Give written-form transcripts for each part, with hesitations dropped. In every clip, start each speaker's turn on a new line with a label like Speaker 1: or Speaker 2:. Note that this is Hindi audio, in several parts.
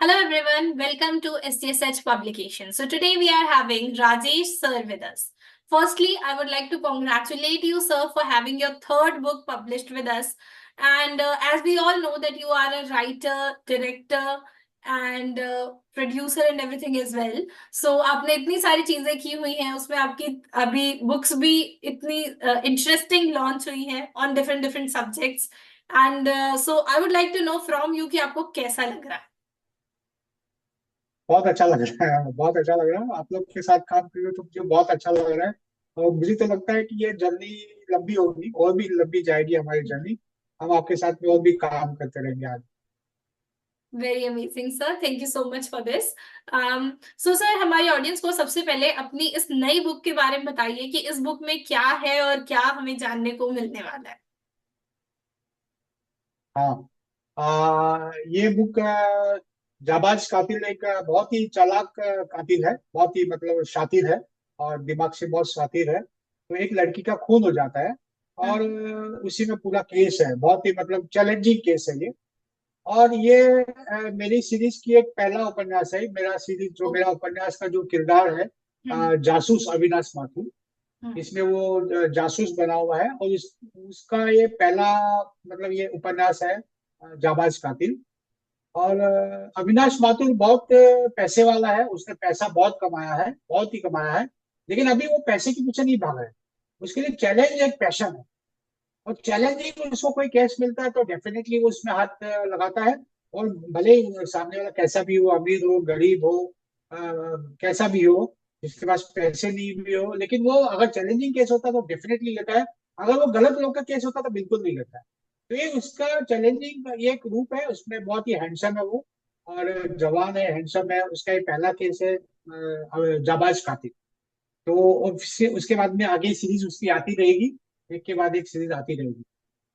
Speaker 1: Hello everyone, welcome to STSH Publication. So today we are having Rajesh sir with us. Firstly, I would like to congratulate you sir for having your third book published with us. And as we all know that you are a writer, director and producer and everything as well. So आपने इतनी सारी चीजें की हुई हैं उसमें आपकी अभी बुक्स भी इतनी इंटरेस्टिंग लॉन्च हुई हैं on different different subjects. And so I would like to know from you कि आपको कैसा लग रहा है.
Speaker 2: बहुत अच्छा लग रहा है। बहुत अच्छा लग रहा है, आप लोग के साथ काम करके तो मुझे बहुत अच्छा लग रहा है। और मुझे तो लगता है कि ये जर्नी लंबी होगी और भी लंबी जाएगी हमारी जर्नी। हम आपके साथ में और भी काम करते रहेंगे आगे।
Speaker 1: Very amazing sir, thank you so much for this. So sir, हमारी ऑडियंस को सबसे पहले अपनी इस नई बुक के बारे में बताइए कि इस बुक में क्या है और क्या हमें जानने को मिलने वाला है.
Speaker 2: हाँ। ये बुक जाबाज कातिल एक बहुत ही चालाक कातिल है, बहुत ही मतलब शातिर है और दिमाग से बहुत शातिर है। तो एक लड़की का खून हो जाता है और
Speaker 1: हाँ.
Speaker 2: उसी में पूरा केस है, बहुत ही मतलब चैलेंजिंग केस है ये। और ये मेरी सीरीज की एक पहला उपन्यास है। मेरा सीरीज जो
Speaker 1: ओके.
Speaker 2: मेरा उपन्यास का जो किरदार है,
Speaker 1: हम्म.
Speaker 2: जासूस अविनाश माथुर।
Speaker 1: हम्म.
Speaker 2: इसमें वो जासूस बना हुआ है और उसका ये पहला मतलब ये उपन्यास है, जाबाज कातिल। और अविनाश माथुर बहुत पैसे वाला है, उसने पैसा बहुत कमाया है, बहुत ही कमाया है। लेकिन अभी वो पैसे के पीछे नहीं भाग रहा है। उसके लिए चैलेंज एक पैशन है। और चैलेंजिंग उसको कोई केस मिलता है तो डेफिनेटली वो उसमें हाथ लगाता है। और भले ही सामने वाला कैसा भी हो, अमीर हो गरीब हो, अ, कैसा भी हो, जिसके पास पैसे नहीं भी हो, लेकिन वो अगर चैलेंजिंग केस होता है तो डेफिनेटली लेता है। अगर वो गलत लोग का केस होता तो बिल्कुल नहीं लेता है। तो ये उसका चैलेंजिंग ये एक रूप है, उसमें बहुत ही हैंडसम है वो। और जवान है, हैंडसम है। उसका ये पहला केस है, जाबाज कातिल। तो उसके बाद में आगे सीरीज उसकी आती रहेगी, एक के बाद एक सीरीज आती रहेगी।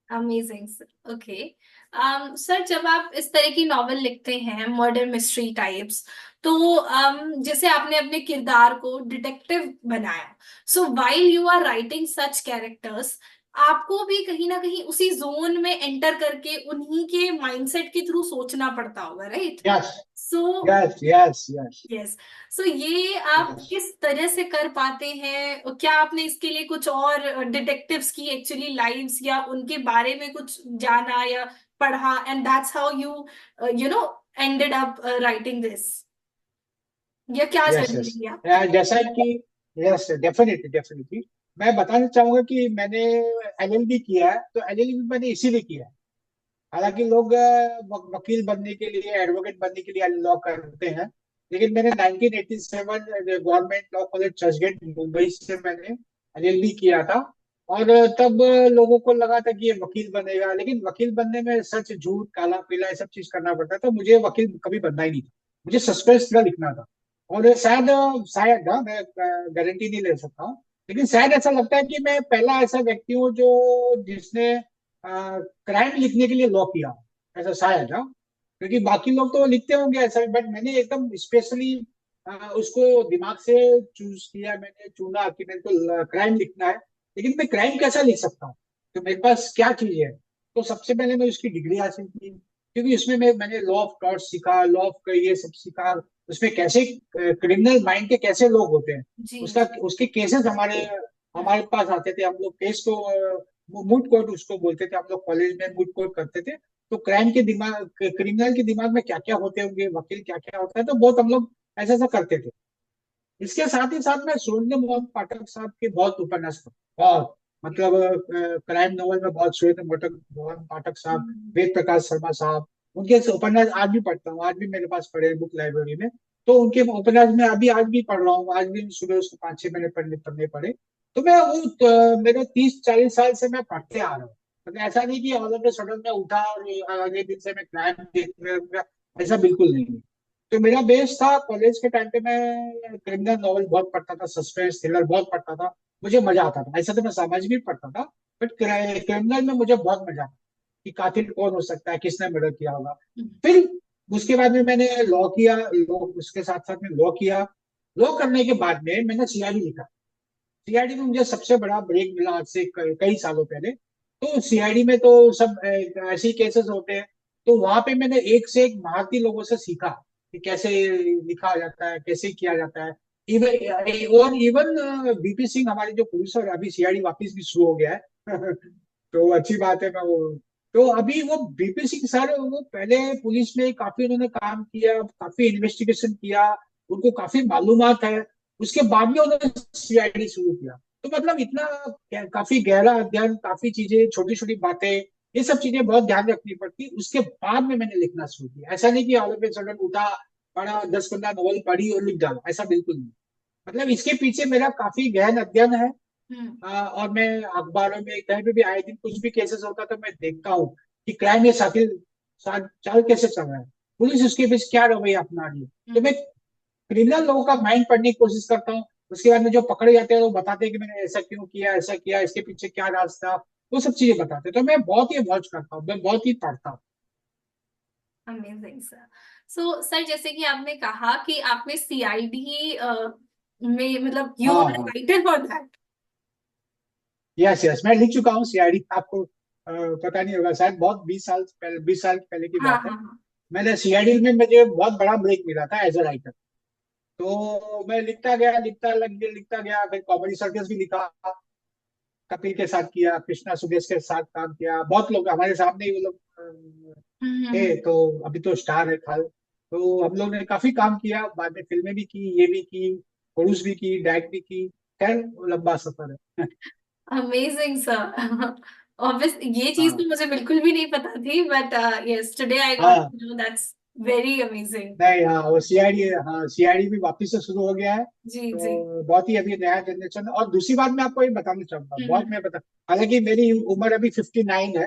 Speaker 1: Amazing sir. ओके. सर, जब आप इस तरह की नॉवेल लिखते हैं मर्डर मिस्ट्री टाइप्स, तो जैसे आपने अपने किरदार को डिटेक्टिव बनाया, so while you are writing such characters, आपको भी कहीं ना कहीं उसी जोन में एंटर करके उन्हीं के माइंडसेट के थ्रू सोचना पड़ता होगा, right?
Speaker 2: Yes,
Speaker 1: so
Speaker 2: yes, yes, yes,
Speaker 1: yes. So ये आप
Speaker 2: यस।
Speaker 1: किस तरह से कर पाते हैं, और क्या आपने इसके लिए कुछ और डिटेक्टिव्स की एक्चुअली लाइव्स या उनके बारे में कुछ जाना या पढ़ा, and that's how you you know ended up writing this, या क्या
Speaker 2: यस,
Speaker 1: जर्नी
Speaker 2: यस।
Speaker 1: रही आपकी?
Speaker 2: जैसा कि यस, डेफिनेटली डेफिनेटली मैं बताना चाहूंगा कि मैंने एलएलबी किया है, तो एलएलबी मैंने इसीलिए किया है। हालांकि लोग वकील बनने के लिए, एडवोकेट बनने के लिए लॉ करते हैं। लेकिन मैंने 1987 government law college Churchgate Mumbai से मैंने एलएलबी किया था। और तब लोगों को लगा था कि ये वकील बनेगा, लेकिन वकील बनने में सच झूठ काला पीला ये सब चीज करना पड़ता था। मुझे वकील कभी बनना ही नहीं था, मुझे सस्पेंस थ्रिलर लिखना था। और शायद शायद ना, मैं गारंटी नहीं ले सकता हूँ, लेकिन शायद ऐसा लगता है कि मैं पहला ऐसा व्यक्ति हूँ जो जिसने क्राइम लिखने के लिए लॉ किया, ऐसा शायद। हाँ, क्योंकि बाकी लोग तो लिखते होंगे ऐसा, बट मैंने एकदम स्पेशली उसको दिमाग से चूज किया, मैंने चुना कि मेरे को क्राइम लिखना है। लेकिन मैं क्राइम कैसा लिख सकता हूँ, तो मेरे पास क्या चीज है। तो सबसे पहले मैं उसकी डिग्री हासिल की, क्योंकि उसमें मैंने लॉ ऑफ टॉर्ट सीखा, लॉ ऑफ ये सब सीखा। उसमें कैसे क्रिमिनल माइंड के कैसे लोग होते हैं,
Speaker 1: जी
Speaker 2: उसका
Speaker 1: जी.
Speaker 2: उसके केसेस हमारे हमारे पास आते थे। हम लोग केस को मूड कोर्ट उसको बोलते थे, हम लोग कॉलेज में मूड कोर्ट करते थे। तो क्राइम के दिमाग, क्रिमिनल के दिमाग में क्या क्या होते होंगे, वकील क्या क्या होता है, तो बहुत हम लोग ऐसा ऐसा करते थे। इसके साथ ही साथ मैं सुरेंद्र मोहन पाठक साहब के बहुत उपन्यास पढ़े, बहुत मतलब क्राइम नॉवल में बहुत सुरेंद्र मोहन पाठक साहब,
Speaker 1: हम्म.
Speaker 2: वेद प्रकाश शर्मा साहब, उनके उपन्यास आज भी पढ़ता हूँ। आज भी मेरे पास पढ़े बुक लाइब्रेरी में। तो उनके उपन्यास में अभी आज भी पढ़ रहा हूँ, आज भी सुबह उसको 5-6 महीने पढ़ने पढ़ने पड़े। तो मैं वो मेरे 30-40 साल से मैं पढ़ते आ रहा हूँ। मतलब ऐसा नहीं कि ऑल ऑफ सडन में उठा और अगले दिन से मैं क्राइम देख रहा, ऐसा बिल्कुल नहीं है। तो मेरा बेस था कॉलेज के टाइम पे, मैं क्रिमिनल नॉवल बहुत पढ़ता था, सस्पेंस थ्रिलर बहुत पढ़ता था। मुझे मजा आता था। ऐसा तो मैं समाज भी पढ़ता था, बट क्रिमिनल में मुझे बहुत मजा आता कि कातिल कौन हो सकता है, किसने मर्डर किया होगा। फिर उसके बाद में मैंने लॉ किया, लॉ उसके साथ साथ में लॉ किया। लॉ करने के बाद में मैंने सीआईडी लिखा। सीआईडी में मुझे सबसे बड़ा ब्रेक मिला आज से कई सालों पहले। तो सीआईडी में तो सब ऐसे ही केसेस होते हैं। तो वहां पे मैंने एक से एक भारतीय लोगों से सीखा कि कैसे लिखा जाता है, कैसे किया जाता है। इवन और इवन बीपी सिंह हमारे जो प्रोड्यूसर, अभी सीआईडी वापस भी शुरू हो गया है तो अच्छी बात है। मैं वो, तो अभी वो बीपी सिंह सर, वो पहले पुलिस में काफी उन्होंने काम किया, काफी इन्वेस्टिगेशन किया, उनको काफी मालूमात है। उसके बाद में उन्होंने सीआईडी शुरू किया। तो मतलब इतना काफी गहरा अध्ययन, काफी चीजें, छोटी छोटी बातें, ये सब चीजें बहुत ध्यान रखनी पड़ती। उसके बाद में मैंने लिखना शुरू किया। ऐसा नहीं कि ऑल ऑफ ए सडन उठा, पढ़ा, 10-15 नॉवल पढ़ी और लिख डाला, ऐसा बिल्कुल नहीं। मतलब इसके पीछे मेरा काफी गहन अध्ययन है।
Speaker 1: हम्म।
Speaker 2: और मैं अखबारों में कहीं पे भी आए दिन कुछ भी केसेस होता तो मैं देखता हूँ कि क्राइम ये साथी साथ चाल कैसे चल रहा है, पुलिस उसके बीच क्या रवैया अपना रही है। तो मैं क्रिमिनल लोगों का माइंड पढ़ने की कोशिश करता हूँ। उसके बाद में जो पकड़े जाते हैं वो बताते हैं कि मैंने ऐसा क्यों किया, ऐसा किया, इसके पीछे क्या राज था, वो सब चीजें बताते हैं। तो मैं बहुत ही वॉच करता हूँ, मैं बहुत ही पढ़ता हूँ।
Speaker 1: Amazing sir. सो सर, जैसे कि आपने कहा कि आपने सीआईडी में, मतलब यू
Speaker 2: हाँ
Speaker 1: आर
Speaker 2: हाँ,
Speaker 1: writer for that.
Speaker 2: Yes yes, मैं लिख चुका हूँ सीआईडी। आपको पता नहीं होगा शायद, बहुत 20 साल पहले की
Speaker 1: हाँ
Speaker 2: बात है।
Speaker 1: हाँ हाँ।
Speaker 2: मैंने सीआईडी में मुझे बहुत बड़ा ब्रेक मिला था एज ए राइटर। तो मैं लिखता गया, लिखता गया, फिर कॉमेडी सर्कस भी लिखा, कपिल के साथ किया, कृष्णा सुदेश के साथ काम किया, बहुत लोग हमारे सामने ही, वो लोग थे।
Speaker 1: हम्म।
Speaker 2: तो अभी तो स्टार है खाल। तो हम लोग ने काफी काम किया, बाद में फिल्में भी की, ये भी की, प्रोड्यूस भी की, डायरेक्ट भी की। खैर लंबा सफर है
Speaker 1: अमेजिंग सर। ऑब्वियस ये चीज
Speaker 2: हाँ
Speaker 1: तो मुझे बिल्कुल भी नहीं पता थी, but yes, today I got
Speaker 2: हाँ,
Speaker 1: to know, that's very amazing.
Speaker 2: नहीं हाँ, वो सीआईडी, हाँ सीआईडी भी वापस से शुरू हो गया है।
Speaker 1: जी जी।
Speaker 2: तो बहुत ही अभी नया जनरेशन। और दूसरी बात मैं आपको ये बताना चाहूंगा, बहुत
Speaker 1: हम्म।
Speaker 2: मैं बता, हालांकि मेरी उम्र अभी 59 है,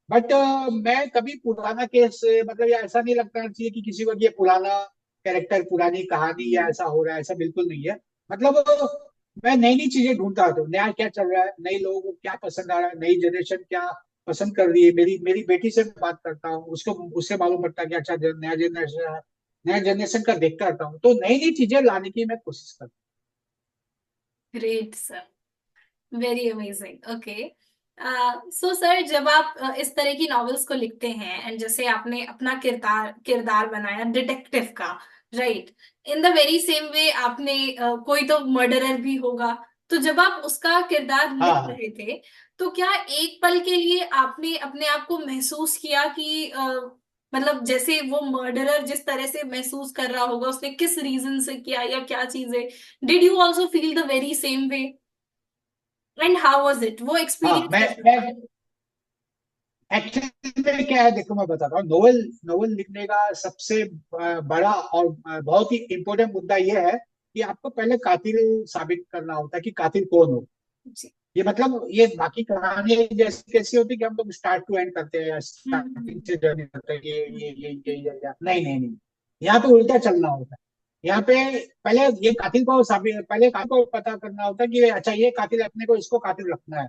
Speaker 2: बट मैं कभी पुराना केस, मतलब ये ऐसा नहीं लगता चाहिए कि किसी को कि ये पुराना कैरेक्टर, पुरानी कहानी या ऐसा हो रहा है, ऐसा बिल्कुल नहीं है। मतलब मैं नई नई चीजें ढूंढता रहता हूँ, नया क्या चल रहा है, नई लोगों को क्या पसंद आ रहा है, नई जनरेशन क्या पसंद कर रही है। मेरी मेरी बेटी से बात करता हूँ, उसको उससे मालूम पड़ता है कि अच्छा नया जनरेशन है, नया जनरेशन का देखता रहता हूँ। तो नई नई चीजें लाने की मैं कोशिश करता
Speaker 1: great sir, very amazing. Okay. So sir, जब आप इस तरह की नॉवेल्स को लिखते हैं, एंड जैसे आपने अपना किरदार किरदार बनाया डिटेक्टिव का, right, in the very same way आपने कोई तो मर्डरर भी होगा, तो जब आप उसका किरदार
Speaker 2: हूँ।
Speaker 1: लिख
Speaker 2: हाँ हाँ
Speaker 1: रहे थे, तो क्या एक पल के लिए आपने अपने आप को महसूस किया कि मतलब जैसे वो मर्डरर जिस तरह से महसूस कर रहा होगा, उसने किस रीजन से किया या क्या चीजें, did you also feel the very same way, and how was it, वो
Speaker 2: हाँ,
Speaker 1: एक्सपीरियंस कैसा
Speaker 2: मैं
Speaker 1: था?
Speaker 2: एक्चुअली में क्या है, देखो मैं बताता हूँ। नोवेल नोवेल लिखने का सबसे बड़ा और बहुत ही इम्पोर्टेंट मुद्दा यह है कि आपको पहले कातिल साबित करना होता है कि कातिल कौन हो।
Speaker 1: जी।
Speaker 2: ये मतलब ये बाकी कहानी जैसी कैसी होती है कि हम लोग स्टार्ट टू एंड करते हैं, स्टार्टिंग
Speaker 1: हम्म।
Speaker 2: से जर्नी करते हैं, ये नहीं नहीं नहीं, यहाँ पे उल्टा चलना होता है। यहाँ पे पहले ये कातिल को साबित, पहले कातिल को पता करना होता है कि अच्छा ये कातिल, अपने को इसको कातिल रखना है,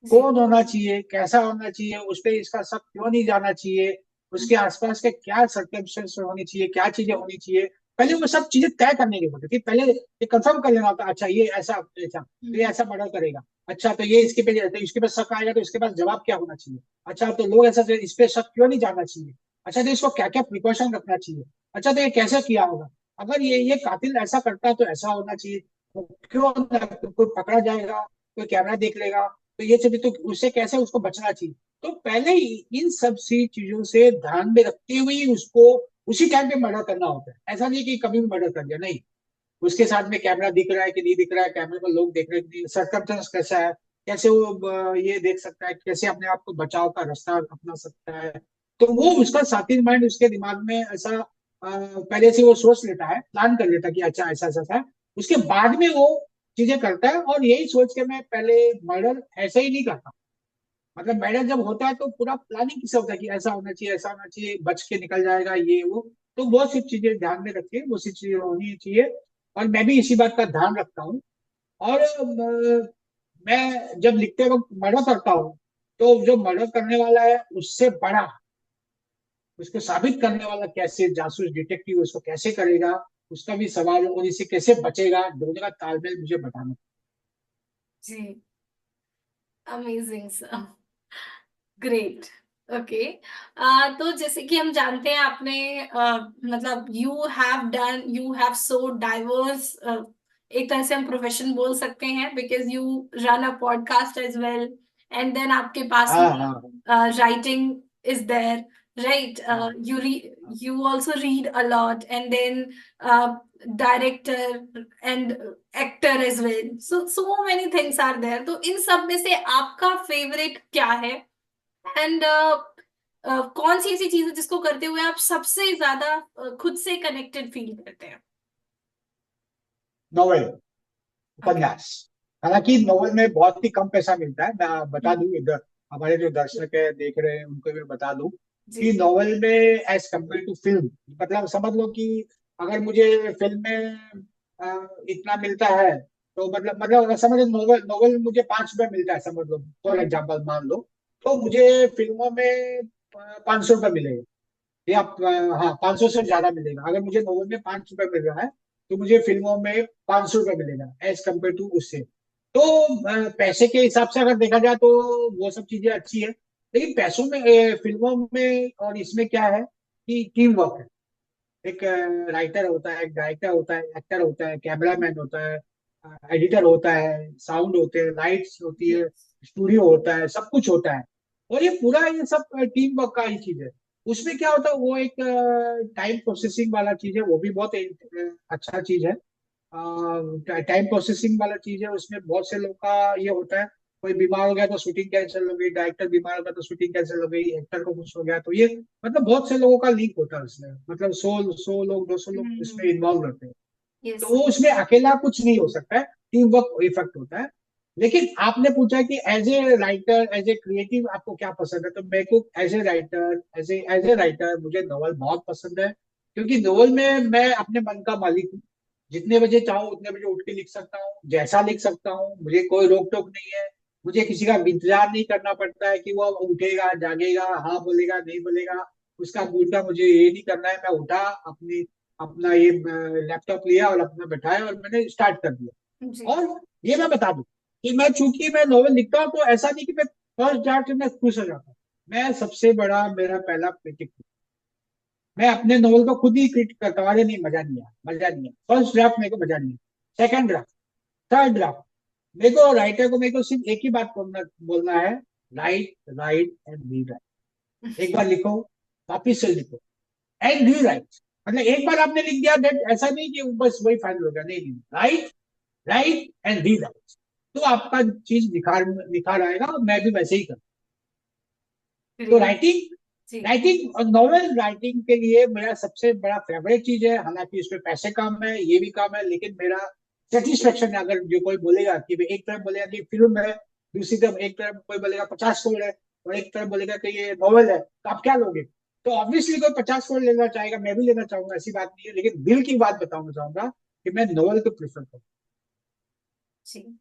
Speaker 1: जी।
Speaker 2: कौन होना चाहिए, कैसा होना चाहिए, उस पर इसका शक क्यों नहीं जाना चाहिए, उसके आसपास के क्या सर्कमस्टेंस होनी चाहिए, क्या चीजें होनी चाहिए। पहले वो सब चीजें तय करने की होती थी। पहले ये कंफर्म कर लेना होता, अच्छा ये ऐसा ऐसा, तो ये
Speaker 1: हम्म।
Speaker 2: ऐसा मर्डर करेगा। अच्छा तो ये इसके पे, तो इसके पे शक आएगा तो इसके पास जवाब क्या होना चाहिए। अच्छा तो लोग ऐसा, इस पे शक क्यों नहीं जाना चाहिए। अच्छा तो इसको क्या क्या प्रिकॉशन रखना चाहिए। अच्छा तो ये कैसे किया होगा, अगर ये कातिल ऐसा करता है तो ऐसा होना चाहिए। तो क्यों कोई पकड़ा जाएगा, कोई कैमरा देख लेगा, तो ये चीजें, तो उससे कैसे उसको बचना चाहिए। तो पहले ही इन सब सी चीजों से ध्यान में रखते हुए ही उसको उसी टाइम पे मर्डर करना होता है। ऐसा नहीं कि कभी भी मर्डर कर दिया, नहीं। उसके साथ में कैमरा दिख रहा है कि नहीं दिख रहा है, कैमरे पर लोग देख रहे हैं कि नहीं, सर्कमस्टेंस कैसा है, कैसे वो ये देख सकता है, कैसे अपने आप को बचाव का रास्ता अपना सकता है। तो वो उसका साथी माइंड उसके दिमाग में ऐसा पहले से वो सोच लेता है, प्लान कर लेता है कि अच्छा ऐसा ऐसा है। उसके बाद में वो चीजें करता है। और यही सोच के मैं पहले मर्डर ऐसे ही नहीं करता। मतलब मर्डर जब होता है तो पूरा प्लानिंग किसे होता है कि ऐसा होना चाहिए, ऐसा होना चाहिए, बच के निकल जाएगा, ये वो। तो वो सब चीजें ध्यान में रखिए, वो सब चीजें होनी चाहिए। और मैं भी इसी बात का ध्यान रखता हूँ। और मैं जब लिखते वक्त मर्डर करता हूँ, तो जो मर्डर करने वाला है उससे बड़ा, उसको साबित करने वाला कैसे, जासूस डिटेक्टिव उसको कैसे करेगा, उसका भी सवाल, और इसे कैसे बचेगा, दोनों का तालमेल मुझे बताना।
Speaker 1: जी। Amazing sir, great. ओके। तो जैसे कि हम जानते हैं आपने मतलब यू हैव सो डाइवर्स, एक तरह से हम प्रोफेशन बोल सकते हैं, because you run a podcast as well, and then आपके पास
Speaker 2: हाँ
Speaker 1: में
Speaker 2: हाँ
Speaker 1: राइटिंग इज देयर, राइट?
Speaker 2: हाँ
Speaker 1: यू
Speaker 2: हाँ।
Speaker 1: You also read a lot, and then director and actor as well, so many things are there. तो इन सब में से आपका फेवरेट क्या है? एंड कौन सी ऐसी चीज है जिसको करते हुए आप सबसे ज्यादा खुद से कनेक्टेड फील करते हैं?
Speaker 2: Novel,
Speaker 1: okay.
Speaker 2: उपन्यास। हालांकि नॉवेल में बहुत ही कम पैसा मिलता है, मैं बता
Speaker 1: हम्म।
Speaker 2: दूं इधर हमारे जो दर्शक है देख रहे हैं उनको भी बता दूं कि
Speaker 1: जी।
Speaker 2: नॉवेल में एज कम्पेयर टू फिल्म, मतलब समझ लो कि अगर मुझे फिल्म में इतना मिलता है, तो मतलब अगर समझ लो नॉवेल नॉवेल मुझे 5 रुपए मिलता है, समझ लो फॉर
Speaker 1: हम्म।
Speaker 2: एग्जाम्पल मान लो, तो मुझे फिल्मों में 500 रुपये मिलेगा, या हाँ 500 से ज्यादा मिलेगा। अगर मुझे नॉवेल में 5 रुपए मिल रहा है तो मुझे फिल्मों में 500 रुपये मिलेगा एज कम्पेयर टू उससे। तो पैसे के हिसाब से अगर देखा जाए तो वो सब चीजें अच्छी है, लेकिन पैसों में फिल्मों में और इसमें क्या है कि टीम वर्क है। एक राइटर होता है, एक डायरेक्टर होता है, एक्टर होता है, कैमरामैन होता है, एडिटर होता है, साउंड होते हैं, लाइट्स होती है,
Speaker 1: यस।
Speaker 2: स्टूडियो होता है, सब कुछ होता है। और ये पूरा ये सब टीम वर्क का ही चीज है। उसमें क्या होता है, वो एक टाइम प्रोसेसिंग वाला चीज है, वो भी बहुत अच्छा चीज है। टाइम प्रोसेसिंग वाला चीज है, उसमें बहुत से लोग का ये होता है, कोई बीमार हो गया तो शूटिंग कैंसिल हो गई, डायरेक्टर बीमार हो गया तो शूटिंग कैंसिल हो गई, एक्टर को कुछ हो गया तो ये, मतलब बहुत से लोगों का लिंक होता है उसमें, मतलब 100 लोग 200 लोग उसमें
Speaker 1: हम्म।
Speaker 2: इन्वॉल्व रहते हैं। तो
Speaker 1: यस।
Speaker 2: वो उसमें अकेला कुछ नहीं हो सकता है, टीम वर्क इफेक्ट होता है। लेकिन आपने पूछा कि as a writer, as a creative आपको क्या पसंद है, तो मेरे को as a writer, as a writer मुझे नॉवल बहुत पसंद है। क्योंकि नॉवल में मैं अपने मन का मालिक हूँ, जितने बजे चाहूँ उतने बजे उठ के लिख सकता हूँ, जैसा लिख सकता हूँ, मुझे कोई रोक टोक नहीं है। मुझे किसी का इंतजार नहीं करना पड़ता है कि वो उठेगा जागेगा, हाँ बोलेगा नहीं बोलेगा, उसका मूड का मुझे ये नहीं करना है। मैं उठा, अपनी अपना ये लैपटॉप लिया और अपना बैठाया और मैंने स्टार्ट कर दिया।
Speaker 1: जी।
Speaker 2: और ये मैं बता दूं कि मैं, चूंकि मैं नॉवेल लिखता हूँ, तो ऐसा नहीं कि मैं फर्स्ट ड्राफ्ट में खुश हो जाता हूँ। मैं सबसे बड़ा, मेरा पहला क्रिटिक, मैं अपने नॉवल को खुद ही क्रिटिक करता हूँ, अरे नहीं मजा नहीं आया, मजा नहीं आया, फर्स्ट ड्राफ्ट मेरे को मजा नहीं आया, सेकंड ड्राफ्ट, थर्ड ड्राफ्ट। मेरे को राइटर को, मेरे को सिर्फ एक ही बात बोलना बोलना है, राइट राइट एंड रीराइट। एक बार लिखो, वापिस से लिखो, एंड रीराइट। मतलब एक बार आपने लिख दिया, दैट ऐसा नहीं कि बस वही फाइनल हो गया, नहीं नहीं, राइट राइट एंड रीराइट, तो आपका चीज निखार निखार आएगा। और मैं भी वैसे ही करता हूँ। तो
Speaker 1: ग्रेट।
Speaker 2: राइटिंग,
Speaker 1: जी।
Speaker 2: राइटिंग और नॉवेल राइटिंग के लिए मेरा सबसे बड़ा फेवरेट चीज है। हालांकि इसमें पैसे कम है, ये भी काम है, लेकिन मेरा सेटिस्फेक्शन है। अगर जो कोई बोलेगा कि एक तरफ बोलेगा कि फिल्म है, दूसरी तरफ एक तरफ कोई बोलेगा 50 करोड़ है, और एक तरफ बोलेगा कि ये नॉवेल है, तो आप क्या लोगे? तो ऑब्वियसली कोई 50 करोड़ लेना चाहेगा, मैं भी लेना चाहूंगा, ऐसी बात नहीं है, लेकिन दिल की बात बताना चाहूंगा कि मैं नॉवेल को प्रेफर करूँ।
Speaker 1: जी।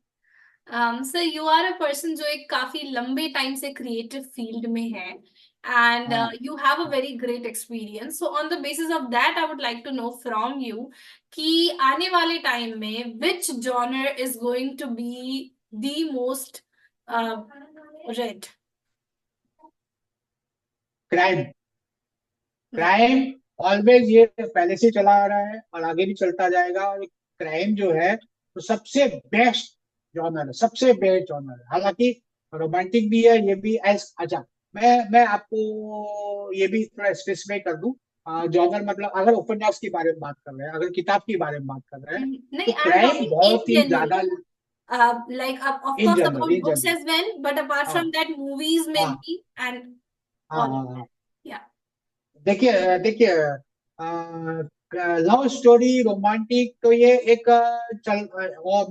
Speaker 1: Sir, you are a person जो एक काफी लंबे टाइम से क्रिएटिव फील्ड में है, एंड
Speaker 2: हाँ
Speaker 1: यू हैव अ
Speaker 2: हाँ।
Speaker 1: Very great experience. So on the basis of that I would like to know from you कि आने वाले टाइम में which genre is going to be the most read?
Speaker 2: Crime, crime always, ये पहले से चला आ रहा है और आगे भी चलता जाएगा। और क्राइम जो है तो सबसे बेस्ट जॉनर है, सबसे बेस्ट जॉनर है। हालांकि रोमांटिक भी है, ये भी एज अच्छा। मैं आपको ये भी थोड़ा स्पेसिफाई कर दूं, जॉनर मतलब अगर उपन्यास के बारे में बात कर रहे हैं, अगर किताब के बारे में बात कर रहे हैं,
Speaker 1: नहीं,
Speaker 2: तो
Speaker 1: I am
Speaker 2: crime
Speaker 1: talking in
Speaker 2: बहुत ही
Speaker 1: जनरल,
Speaker 2: ज्यादा।
Speaker 1: like of
Speaker 2: in
Speaker 1: course
Speaker 2: general,
Speaker 1: about
Speaker 2: in
Speaker 1: books
Speaker 2: general.
Speaker 1: as well, but apart
Speaker 2: हाँ
Speaker 1: from that movies
Speaker 2: हाँ
Speaker 1: maybe and
Speaker 2: हाँ
Speaker 1: all of
Speaker 2: हाँ
Speaker 1: that.
Speaker 2: हाँ।
Speaker 1: Yeah.
Speaker 2: देखिए देखिए, लव स्टोरी रोमांटिक तो ये एक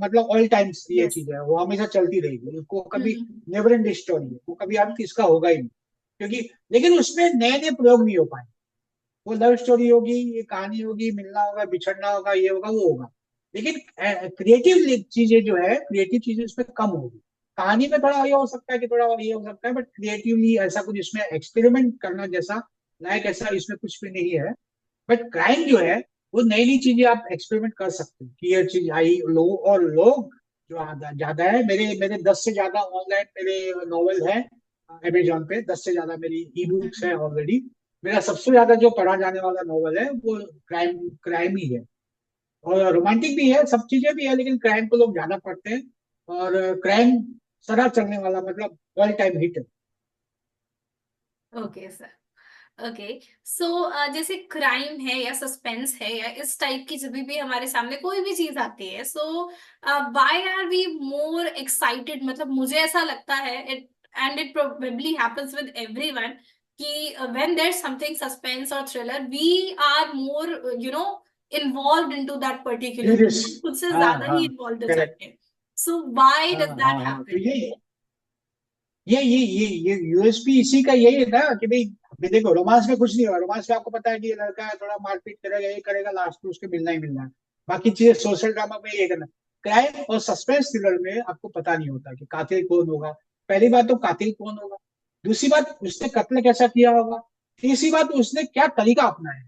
Speaker 2: मतलब ऑल टाइम्स ये
Speaker 1: Yes.
Speaker 2: चीज है, वो हमेशा चलती रहेगी, उसको कभी
Speaker 1: हम्म।
Speaker 2: नेवर एंड स्टोरी है, वो कभी अंत इसका होगा ही नहीं। क्योंकि लेकिन उसमें नए नए प्रयोग नहीं हो पाए। वो लव स्टोरी होगी, ये कहानी होगी, मिलना होगा, बिछड़ना होगा, ये होगा वो होगा। लेकिन क्रिएटिव चीजें जो है, क्रिएटिव चीजें उसमें कम होगी। कहानी में थोड़ा ये हो सकता है कि थोड़ा ये हो सकता है, बट क्रिएटिवली ऐसा कुछ इसमें एक्सपेरिमेंट करना जैसा लायक ऐसा इसमें कुछ भी नहीं है। बट क्राइम जो है, वो नई नई चीजें आप एक्सपेरिमेंट कर सकते हैं कि ये चीज आई, लोग और लोग जो ज्यादा है, मेरे मेरे 10 से ज्यादा ऑनलाइन मेरे नॉवल है, अमेजोन पे 10 से ज्यादा मेरी ई बुक्स है ऑलरेडी। मेरा सबसे ज्यादा जो पढ़ा जाने वाला नॉवल है वो क्राइम क्राइम ही है। और रोमांटिक भी है, सब चीजें भी है, लेकिन क्राइम को लोग ज्यादा पढ़ते हैं। और क्राइम सदा चलने वाला, मतलब ऑल टाइम हिट है।
Speaker 1: Okay sir. ओके। सो जैसे क्राइम है या सस्पेंस है या इस टाइप की जब भी हमारे सामने कोई भी चीज आती है, so why are we more excited? मतलब मुझे ऐसा लगता है, it and it probably happens with everyone, कि व्हेन देयर समथिंग सस्पेंस और thriller we are more involved into that particular,
Speaker 2: serious.
Speaker 1: खुद से
Speaker 2: हाँ
Speaker 1: ज्यादा ही
Speaker 2: हाँ।
Speaker 1: इन्वॉल्व हो
Speaker 2: करेक्ट।
Speaker 1: जाते हैं। सो व्हाई
Speaker 2: हाँ
Speaker 1: डज
Speaker 2: हाँ
Speaker 1: दैट
Speaker 2: हाँ, तो
Speaker 1: हैपन?
Speaker 2: ये यूएसपी इसी का यही है ना कि भाई, अभी देखो रोमांस में कुछ नहीं होगा। रोमांस में आपको पता है कि ये लड़का है, थोड़ा मारपीट करेगा, ये करेगा, लास्ट में उसके मिलना ही मिलना है। बाकी चीजें सोशल ड्रामा में ये करना। क्राइम और सस्पेंस थ्रिलर में आपको पता नहीं होता कि कातिल कौन होगा। पहली बात तो कातिल कौन होगा, दूसरी बात उसने कत्ल कैसा किया होगा, तीसरी बात उसने क्या तरीका अपनाया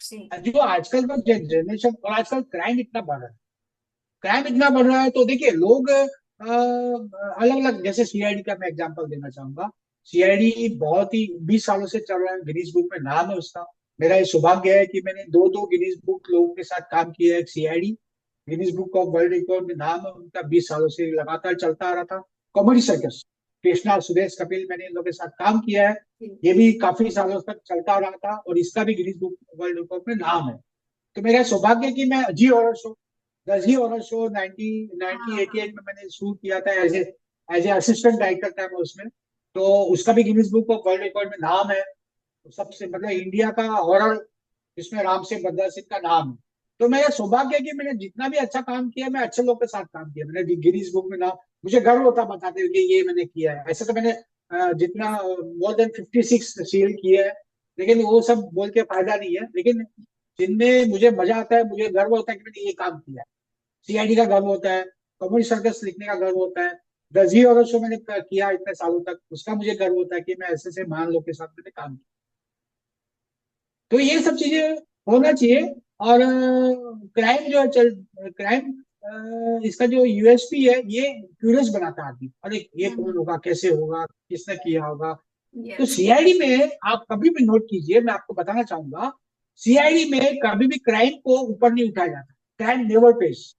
Speaker 1: जी।
Speaker 2: है। जो आजकल का जनरेशन, और आजकल क्राइम इतना बढ़ रहा है, क्राइम इतना बढ़ रहा है, तो देखिए लोग अलग अलग, जैसे सीआईडी का मैं एग्जांपल देना चाहूंगा। सीआईडी बहुत ही 20 सालों से चल रहा है, गिनीज बुक में नाम है उसका। मेरा ये सौभाग्य है कि मैंने दो दो गिनीज बुक लोगों के साथ काम किया है। एक CID, Guinness book of world record में नाम है उनका, 20 सालों से लगातार चलता आ रहा था। कॉमेडी सर्कस, कृष्णा, सुरेश, कपिल, मैंने इन लोगों के साथ काम किया है। ये भी काफी सालों तक चलता आ रहा था, और इसका भी गिनीज बुक वर्ल्ड रिकॉर्ड में नाम है। तो मेरा सौभाग्य है कि मैं Zee horror show, the Zee horror show 1988 में मैंने शुरू किया था, एज ए असिस्टेंट डायरेक्टर था मैं उसमें। तो उसका भी Guinness book of world record में नाम है। तो सबसे मतलब इंडिया का हॉरर, इसमें राम सिंह बदला सिंह का नाम है। तो मेरा सौभाग्य है कि मैंने जितना भी अच्छा काम किया, मैं अच्छे लोग के साथ काम किया, मैंने गिनीज बुक में नाम, मुझे गर्व होता बताते हुए कि ये मैंने किया है। ऐसे तो मैंने जितना मोर देन 56 सीरियल किए हैं, लेकिन वो सब बोल के फायदा नहीं है। लेकिन जिनमें मुझे मजा आता है, मुझे गर्व होता है कि मैंने ये काम किया है। सीआईडी का गर्व होता है, कॉमेडी सर्कस लिखने का गर्व होता है, द जी हॉरर शो मैंने किया इतने सालों तक, उसका मुझे गर्व होता है कि मैं ऐसे ऐसे महान लोग के साथ मैंने काम किया। तो ये सब चीजें होना चाहिए। और क्राइम जो है चल क्राइम, इसका जो यूएसपी है, ये क्यूरियस बनाता है आदमी, अरे ये कौन होगा, कैसे होगा, किसने किया होगा। तो
Speaker 1: यस।
Speaker 2: सीआईडी में आप कभी भी नोट कीजिए, मैं आपको बताना चाहूंगा, सीआईडी में कभी भी क्राइम को ऊपर नहीं उठाया जाता। क्राइम नेवर पेश।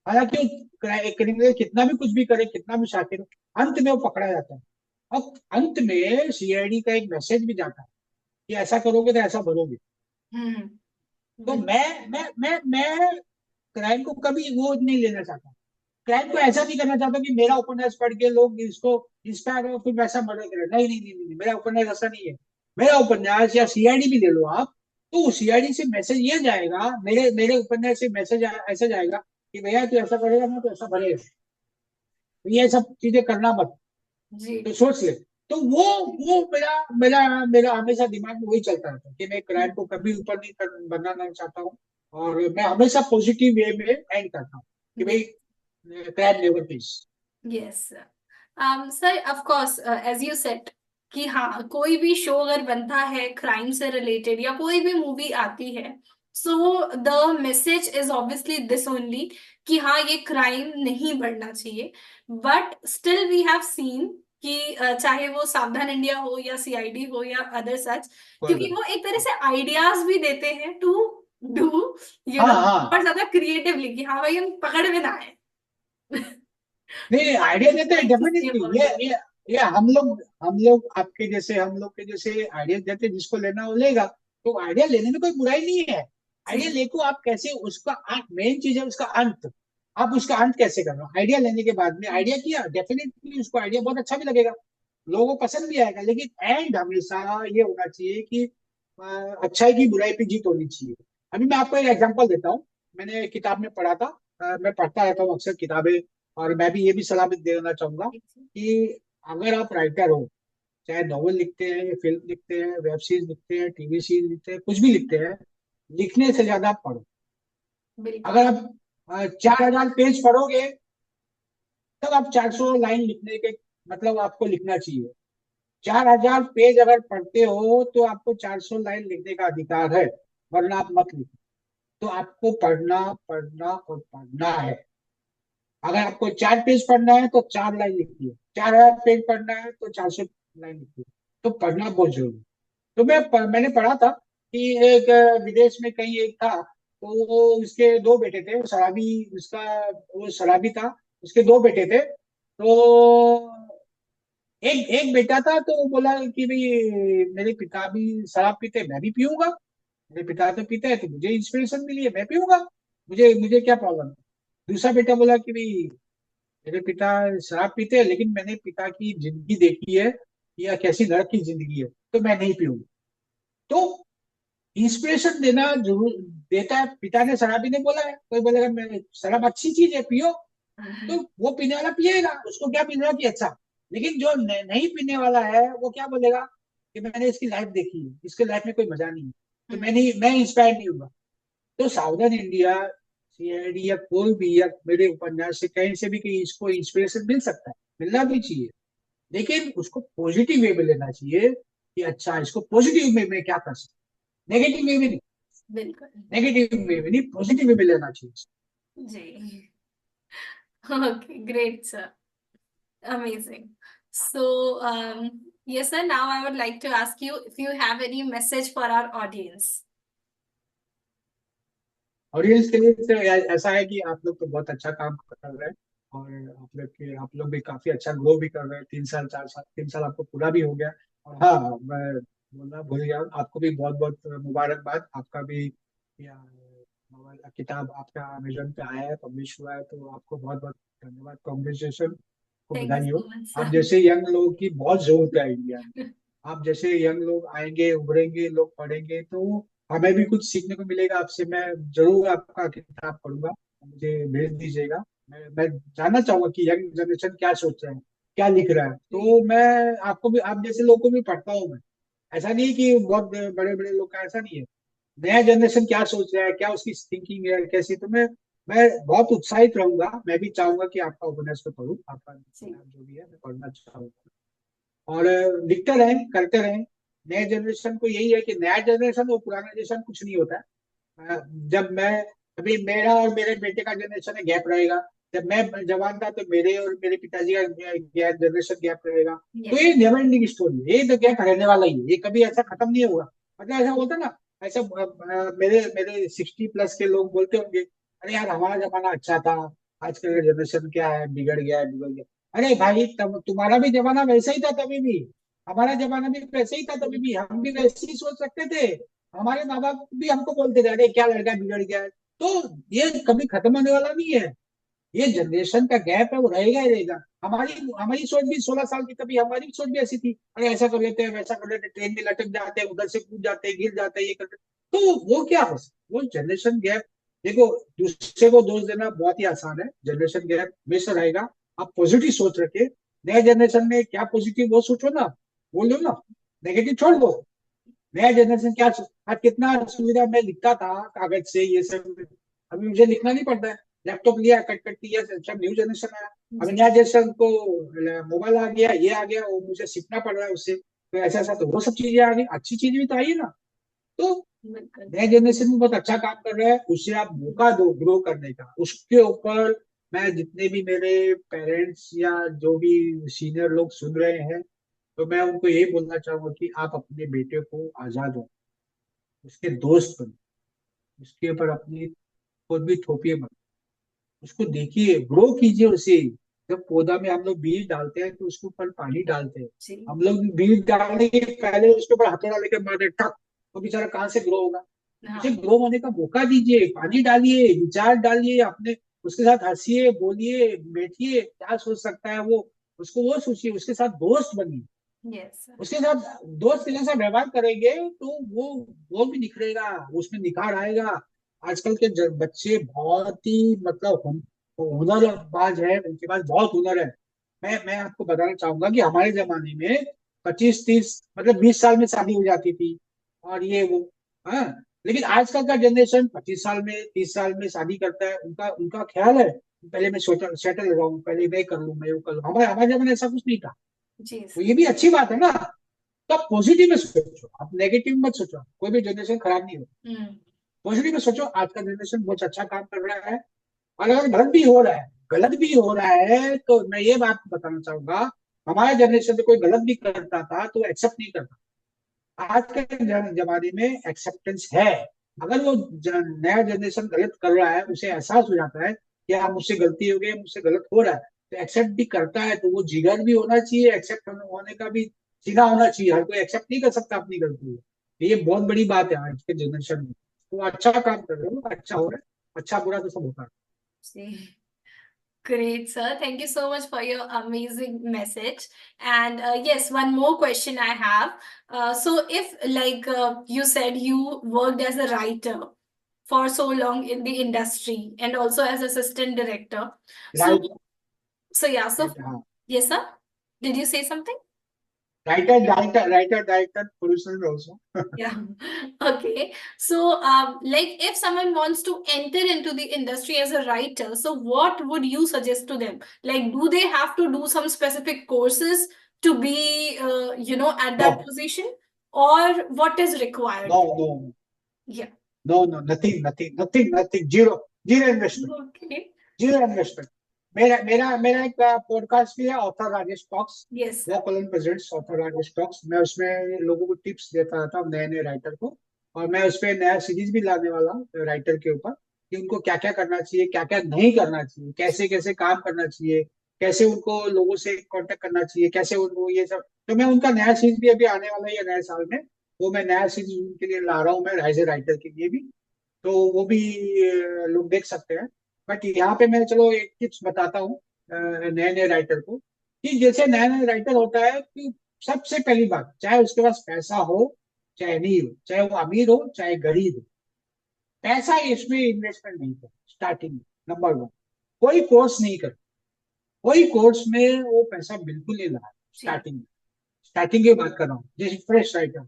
Speaker 2: हालांकि क्रिमिनल कितना भी कुछ भी करे, कितना भी शातिर हो, अंत में वो पकड़ा जाता है। अब अंत में सीआईडी का एक मैसेज भी जाता है कि ऐसा करोगे तो ऐसा भरोगे।
Speaker 1: हम्म।
Speaker 2: तो
Speaker 1: बिल्कुल।
Speaker 2: मैं क्राइम को कभी वो नहीं लेना चाहता। क्राइम को ऐसा नहीं करना चाहता कि मेरा उपन्यास पढ़ के लोग इसको इंस्पायर हो फिर वैसा मर्डर करें। नहीं नहीं नहीं नहीं, मेरा उपन्यास ऐसा नहीं है। मेरा उपन्यास या सीआईडी भी ले लो आप, तो सीआईडी से मैसेज ये जाएगा, मेरे मेरे उपन्यास से मैसेज ऐसा जाएगा कि भैया तू ऐसा करेगा ना तो ऐसा भरेगा, तो ये सब चीजें करना मत,
Speaker 1: जी।
Speaker 2: तो सोच ले। तो वो मेरा मेरा मेरा हमेशा दिमाग में वही चलता रहता है कि मैं क्राइम को कभी ऊपर नहीं बनाना चाहता हूँ। और मैं हमेशा पॉजिटिव वे में एंड करता हूँ कि भाई crime never please.
Speaker 1: Yes sir, of course as you said कि हाँ, कोई भी शो अगर बनता है क्राइम से रिलेटेड या कोई भी मूवी आती है, so the message is obviously this only, कि हाँ ये क्राइम नहीं बढ़ना चाहिए। But still we have seen कि चाहे वो सावधान इंडिया हो या सीआईडी हो या अदर सच, क्योंकि वो एक तरह से आइडियाज भी देते हैं टू डू
Speaker 2: हाँ
Speaker 1: और
Speaker 2: हाँ।
Speaker 1: ज्यादा क्रिएटिवली, कि हाँ भाई हम पकड़ में ना आए।
Speaker 2: नहीं, आइडिया देते हैं
Speaker 1: लाइक
Speaker 2: डेफिनेटली। ये हम लोग आपके जैसे, हम लोग के जैसे आइडिया देते हैं, जिसको लेना वो लेगा। तो आइडिया लेने में कोई बुराई नहीं है। आइडिया
Speaker 1: जी।
Speaker 2: लेको आप कैसे उसका मेन चीज है उसका अंत। आप उसका अंत कैसे कर रहे हो, आइडिया लेने के बाद में आइडिया किया, डेफिनेटली उसको आइडिया बहुत अच्छा भी लगेगा, लोगों को पसंद भी आएगा। लेकिन एंड हमेशा ये होना चाहिए कि अच्छाई की बुराई पे जीत होनी चाहिए। अभी मैं आपको एक एग्जांपल देता हूँ। मैंने किताब में पढ़ा था, मैं पढ़ता रहता हूँ अक्सर किताबें। और मैं भी ये भी सलाह भी देना चाहूंगा कि अगर आप राइटर हो, चाहे नॉवल लिखते हैं, फिल्म लिखते हैं, वेब सीरीज लिखते हैं, टीवी सीरीज लिखते हैं, कुछ भी लिखते हैं, लिखने से ज्यादा आप पढ़ो।
Speaker 1: बिल्कुल।
Speaker 2: अगर आप 4,000 पेज पढ़ोगे, तब आप 400 लाइन लिखने के, मतलब आपको लिखना चाहिए। 4,000 पेज अगर पढ़ते हो तो आपको 400 लाइन लिखने का अधिकार है, वरना आप मत लिखो। तो आपको पढ़ना पढ़ना और पढ़ना है। अगर आपको 4 पेज पढ़ना है तो 4 लाइन लिखिए, 4,000 पेज पढ़ना है तो 400 लाइन लिखी है। तो पढ़ना बहुत जरूरी है। तो मैंने पढ़ा था कि एक विदेश में कहीं एक था, तो वो उसके दो बेटे थे, वो शराबी, उसका वो शराबी था, उसके दो बेटे थे। तो एक एक बेटा था, तो वो बोला कि भाई मेरे पिता भी शराब पीते, मैं भी पीऊंगा। मेरे पिता तो पीते हैं तो मुझे इंस्पिरेशन मिली है, मैं पीऊंगा। मुझे मुझे क्या प्रॉब्लम है। दूसरा बेटा बोला कि भाई मेरे पिता शराब पीते हैं, लेकिन मैंने पिता की जिंदगी देखी है, या कैसी नरक की जिंदगी है, तो मैं नहीं पीऊंगा। तो इंस्पिरेशन देना जरूर देता है। पिता ने, शराबी ने बोला है, कोई बोलेगा मैं शराब अच्छी चीज है, पियो। तो वो पीने वाला पिएगा, उसको क्या मिल रहा है कि अच्छा। लेकिन जो नहीं पीने वाला है, वो क्या बोलेगा कि मैंने इसकी लाइफ देखी है, इसके लाइफ में कोई मजा नहीं है, तो मैं इंस्पायर नहीं हुआ। तो साउदर्न इंडिया, सीआईडी या कोई भी, या मेरे उपन्यास से कहीं से भी कहीं इसको इंस्पिरेशन मिल सकता है, मिलना भी चाहिए। लेकिन उसको पॉजिटिव वे में लेना चाहिए कि अच्छा इसको पॉजिटिव वे में क्या कर सकते, नेगेटिव वे में नहीं।
Speaker 1: बिल्कुल।
Speaker 2: नेगेटिव वे में नहीं, पॉजिटिव वे में लेना चाहिए।
Speaker 1: जी। Okay, great sir, amazing. So, yes, sir. Now I would like to ask you if you have any message for our audience.
Speaker 2: Audience के लिए तो ऐसा है कि आप लोग तो बहुत अच्छा काम कर रहे हैं, और आप लोग भी काफी अच्छा ग्रो भी कर रहे हैं। 3 साल 4 साल, 3 साल आपको पूरा भी हो गया। और हाँ, मैं बोलना भूल गया, आपको भी बहुत बहुत मुबारकबाद। आपका भी या नॉवल किताब आपका अमेजोन पे आया है, पब्लिश हुआ है, तो आपको बहुत बहुत धन्यवाद, कॉन्ग्रेचुलेशन, को
Speaker 1: Thank you
Speaker 2: बधाई
Speaker 1: so
Speaker 2: हो।
Speaker 1: much,
Speaker 2: आप
Speaker 1: sir.
Speaker 2: जैसे यंग लोगों की बहुत जरूरत है इंडिया में। आप जैसे यंग लोग आएंगे, उभरेंगे, लोग पढ़ेंगे, तो हमें भी कुछ सीखने को मिलेगा आपसे। मैं जरूर आपका किताब पढ़ूंगा, मुझे भेज दीजिएगा। मैं जानना चाहूंगा कि यंग जनरेशन क्या सोच रहा है, क्या लिख रहा है।
Speaker 1: जी,
Speaker 2: तो मैं आपको भी, आप जैसे लोगों को भी पढ़ता हूँ मैं। ऐसा नहीं कि बहुत बड़े बड़े लोग का, ऐसा नहीं है। नया जनरेशन क्या सोच रहा है, क्या उसकी थिंकिंग है, कैसी। तो मैं बहुत उत्साहित रहूंगा। मैं भी चाहूंगा कि आपका उपन्यास को पढूं, आपका
Speaker 1: जी,
Speaker 2: जो भी है मैं पढ़ना चाहूंगा। और लिखते रहें, करते रहें। नए जनरेशन को यही है कि नया जनरेशन और पुराना जनरेशन कुछ नहीं होता है। जब मैं, अभी मेरा और मेरे बेटे का जनरेशन है, गैप रहेगा। जब मैं जवान था तो मेरे और मेरे पिताजी का जनरेशन गैप रहेगा। तो
Speaker 1: yes,
Speaker 2: ये नेवर एंडिंग स्टोरी है, ये तो गैप रहने वाला ही है, ये कभी ऐसा खत्म नहीं होगा। मतलब ऐसा बोलता ना, ऐसा मेरे मेरे 60+ के लोग बोलते होंगे, अरे यार हमारा जमाना अच्छा था, आजकल का जनरेशन क्या है, बिगड़ गया है, बिगड़ गया। अरे भाई, तब तुम्हारा भी जमाना वैसा ही था तभी भी, हमारा जमाना भी वैसे ही था तभी भी, हम भी वैसे ही सोच सकते थे। हमारे माँ बाप भी हमको बोलते थे, अरे क्या लड़का बिगड़ गया है। तो ये कभी खत्म होने वाला नहीं है। ये जनरेशन का गैप है, वो रहेगा ही रहेगा। हमारी हमारी सोच भी 16 साल की, तभी हमारी सोच भी ऐसी थी, अरे ऐसा कर लेते हैं, वैसा कर लेते हैं, ट्रेन में लटक जाते हैं, उधर से कूद जाते हैं, गिर जाते हैं, ये करते हैं। तो वो क्या हो सकता, वो जनरेशन गैप। देखो, दूसरे को दोष देना बहुत ही आसान है, जनरेशन गैप हमेशा रहेगा। आप पॉजिटिव सोच रखे, नए जनरेशन में क्या पॉजिटिव वो सोचो ना, बोल दो ना, नेगेटिव छोड़ दो। नया जनरेशन क्या, आज कितना सुविधा, मैं लिखता था कागज से ये सब, अभी मुझे लिखना नहीं पड़ता है। लैपटॉप लिया, कट कट किया, सब न्यू जनरेशन आया। अभी
Speaker 1: जी,
Speaker 2: नया जनरेशन को मोबाइल आ गया, ये आ गया, वो मुझे सीखना पड़ रहा है उससे, तो ऐसा ऐसा, तो वो सब चीजें आ गई, अच्छी चीजें भी तो आई है ना। तो
Speaker 1: बिल्कुल।
Speaker 2: नया जनरेशन भी बहुत अच्छा काम कर रहा है, उससे आप मौका दो ग्रो करने का, उसके ऊपर। मैं जितने भी मेरे पेरेंट्स या जो भी सीनियर लोग सुन रहे हैं, तो मैं उनको यही बोलना चाहूंगा कि आप अपने बेटे को आजाद हो, उसके दोस्त बनो, उसके ऊपर अपनी खुद भी थोपिए मत, उसको देखिए, ग्रो कीजिए उसे। जब पौधा में हम लोग बीज डालते हैं तो उसके ऊपर पानी डालते हैं।
Speaker 1: जी,
Speaker 2: हम लोग बीज डालने के पहले उसके ऊपर हथौड़ा लेके मारते टक, तो बेचारा कहाँ से ग्रो होगा। उसे
Speaker 1: हाँ,
Speaker 2: ग्रो होने का मौका दीजिए, पानी डालिए, विचार डालिए अपने, उसके साथ हंसिए, बोलिए, बैठिए, क्या सोच सकता है वो, उसको वो सोचिए, उसके साथ दोस्त बनिए।
Speaker 1: yes, sir.
Speaker 2: उसके साथ दोस्त के जैसा व्यवहार करेंगे तो वो भी निखरेगा, उसमें निखार आएगा। आजकल के बच्चे बहुत ही मतलब हुनरबाज है, उनके पास बहुत हुनर है। मैं आपको बताना चाहूंगा कि हमारे जमाने में 25 30, मतलब 20 साल में शादी हो जाती थी, और ये वो, हाँ। लेकिन आजकल का जनरेशन 25 साल में, 30 साल में शादी करता है, उनका उनका ख्याल है पहले मैं सेटल हो जाऊं, पहले मैं कर लूं, मैं वो कर लूं। हमारे हमारे जमाने ऐसा कुछ नहीं था।
Speaker 1: जी,
Speaker 2: तो
Speaker 1: sir.
Speaker 2: ये भी अच्छी बात है ना। तो आप पॉजिटिव में सोचो, आप नेगेटिव मत सोचो, कोई भी जनरेशन खराब नहीं हो।
Speaker 1: हम्म,
Speaker 2: पॉजिटिव में सोचो, आज का जनरेशन बहुत अच्छा काम कर रहा है। और अगर गलत भी हो रहा है, गलत भी हो रहा है, तो मैं ये बात बताना चाहूंगा हमारे जनरेशन में कोई गलत भी करता था तो एक्सेप्ट नहीं करता। आज के जमाने में एक्सेप्टेंस है। अगर वो नया जनरेशन गलत कर रहा है, उसे एहसास हो जाता है कि हाँ मुझसे गलती हो गई, मुझसे गलत हो रहा है, तो एक्सेप्ट भी करता है। तो वो जिगर भी होना चाहिए, एक्सेप्ट होने का भी सीधा होना चाहिए। हर कोई एक्सेप्ट नहीं कर सकता अपनी गलती को। ये बहुत बड़ी बात है आज के जनरेशन में। तो अच्छा काम कर रहे हो, अच्छा हो रहा है। अच्छा बुरा तो सब होता है।
Speaker 1: See. Great, sir. Thank you so much for your amazing message. And yes, one more question I have. So, if, like you said, you worked as a writer for so long in the industry and also as assistant director. So,
Speaker 2: right.
Speaker 1: yeah. So,
Speaker 2: right, हाँ।
Speaker 1: yes, sir. Did you say something?
Speaker 2: Writer producer also.
Speaker 1: Yeah. Okay. So, like if someone wants to enter into the industry as a writer, so what would you suggest to them? Like, do they have to do some specific courses to be, at
Speaker 2: no,
Speaker 1: that position, or what is required?
Speaker 2: No, no,
Speaker 1: Yeah.
Speaker 2: No, no, nothing, nothing, nothing, nothing, zero. Zero investment.
Speaker 1: Okay.
Speaker 2: Zero investment. मेरा मेरा मेरा एक पॉडकास्ट भी है, ऑथर राजेश टॉक्स।
Speaker 1: Yes,
Speaker 2: वो
Speaker 1: sir.
Speaker 2: Column presents author Rajesh talks. मैं उसमें लोगों को टिप्स देता रहता हूँ, नए नए राइटर को। और मैं उसपे नया सीरीज भी लाने वाला हूँ राइटर के ऊपर, कि उनको क्या क्या करना चाहिए, क्या क्या नहीं करना चाहिए, कैसे कैसे काम करना चाहिए, कैसे उनको लोगों से कांटेक्ट करना चाहिए, कैसे उनको ये सब। तो मैं उनका नया सीरीज भी अभी आने वाला है नए साल में। वो मैं नया सीरीज उनके लिए ला रहा हूँ, मैं एज ए राइटर के लिए भी। तो वो भी लोग देख सकते हैं। बट यहाँ पे मैं चलो एक टिप्स बताता हूँ नए नए राइटर को, कि जैसे नया नया राइटर होता है कि सबसे पहली बात, चाहे उसके पास पैसा हो चाहे नहीं हो, चाहे वो अमीर हो चाहे गरीब हो, पैसा इसमें इन्वेस्टमेंट नहीं कर स्टार्टिंग में। नंबर वन, कोई कोर्स नहीं कर, कोई कोर्स में वो पैसा बिल्कुल नहीं लगा
Speaker 1: See.
Speaker 2: स्टार्टिंग में। स्टार्टिंग की बात कर रहा हूँ, जैसे फ्रेश राइटर।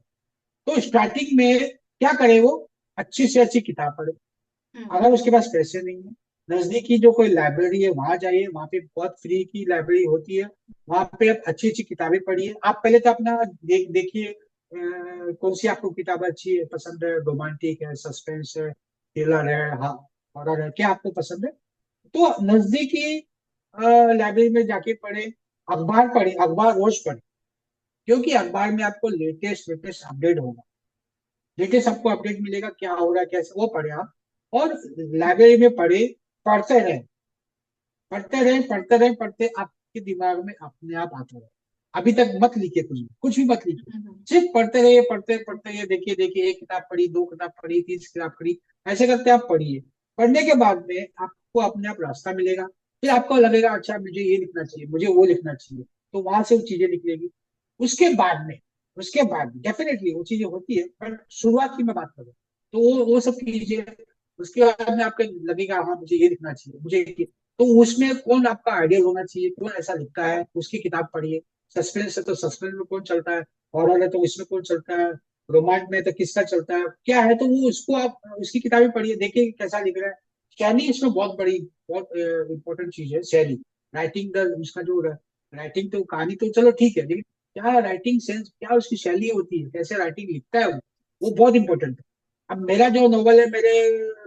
Speaker 2: तो स्टार्टिंग में क्या करे वो, अच्छी से अच्छी किताब पढ़े।
Speaker 1: Hmm.
Speaker 2: अगर उसके पास पैसे नहीं है, नजदीकी जो कोई लाइब्रेरी है वहां जाइए, वहां पे बहुत फ्री की लाइब्रेरी होती है। वहां पे आप अच्छी अच्छी किताबें पढ़िए। आप पहले तो अपना देखिए कौन सी आपको किताब अच्छी है, पसंद है, रोमांटिक है, सस्पेंस है, थ्रिलर है, हाँ, हॉरर है, क्या आपको पसंद है। तो नजदीकी लाइब्रेरी में जाके पढ़े। अखबार पढ़े, अखबार रोज पढ़े, क्योंकि अखबार में आपको लेटेस्ट लेटेस्ट अपडेट होगा। लेटेस्ट आपको अपडेट मिलेगा, क्या हो रहा है कैसे, वो पढ़े आप। और लाइब्रेरी में पढ़े, पढ़ते रहे, पढ़ते रहे, पढ़ते रहे, पढ़ते आपके दिमाग में अपने आप आता रहे। अभी तक मत लिखिए, कुछ भी मत लिखिए।
Speaker 1: Mhm.
Speaker 2: सिर्फ पढ़ते रहिए, पढ़ते पढ़ते रहिए, देखिए देखिए, एक किताब पढ़ी, दो किताब पढ़ी, तीस किताब पढ़ी, ऐसे करते आप पढ़िए। पढ़ने के बाद में आपको अपने आप रास्ता मिलेगा। फिर आपको लगेगा अच्छा मुझे ये लिखना चाहिए, मुझे वो लिखना चाहिए। तो वहां से वो चीजें निकलेगी। उसके बाद में, उसके बाद डेफिनेटली वो चीजें होती है, पर शुरुआत की मैं बात करूँ तो वो सब कीजिए। उसके बाद में आपको लगेगा हाँ मुझे ये लिखना चाहिए, मुझे तो उसमें कौन आपका आइडियल होना चाहिए, कौन ऐसा लिखता है, उसकी किताब पढ़िए। सस्पेंस है तो सस्पेंस में कौन चलता है, हॉरर है तो इसमें कौन चलता है, रोमांस में तो किसका चलता है, क्या है, तो वो उसको आप उसकी किताबें पढ़िए, देखिए कैसा लिख रहा है। शैली इसमें बहुत बड़ी, बहुत इंपॉर्टेंट चीज है शैली। राइटिंग द उसका जो राइटिंग तो कहानी तो चलो ठीक है, लेकिन क्या राइटिंग सेंस, क्या उसकी शैली होती है, कैसे राइटिंग लिखता है वो बहुत इंपॉर्टेंट है। अब मेरा जो नॉवल है, मेरे